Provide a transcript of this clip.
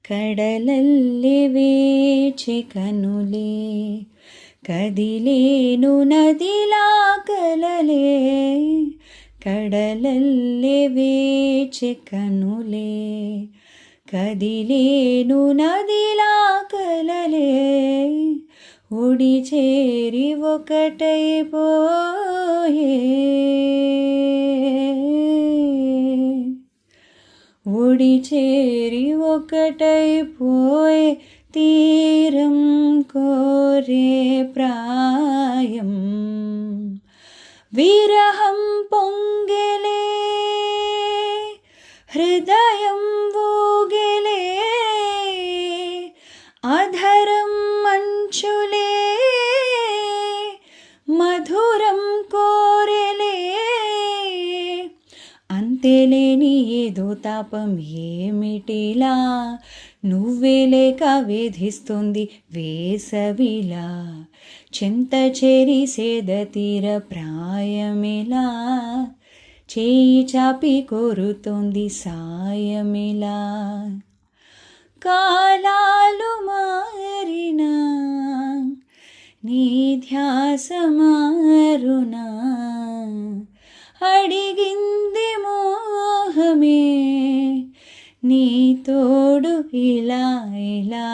కడలల్లె వేచె కనులే కదిలేను నదిలా కలలే కడలల్లె వేచె కనులే కదిలేను నదిలా కలలే ఒడి చేరి ఒకటైపోయే ఒడి చేరి ఒకటైపోయే తీరం కోరే ప్రాయం విరహం పొంగెలే హృదయం ఊగెలే అధరం మంచులే మధురం కోరెలే అంతేలేని ఏదో తాపం ఏమిటిలా నువ్వే లేక వేధిస్తుంది వేసవిలా చింత చెరి సేద తీర ప్రాయమిలా చేయి చాపి కోరుతోంది సాయమిలా కాలాలు మారినా నీ ధ్యాస మారునా అడిగింది మోహమే నీ తోడు ఇలా ఇలా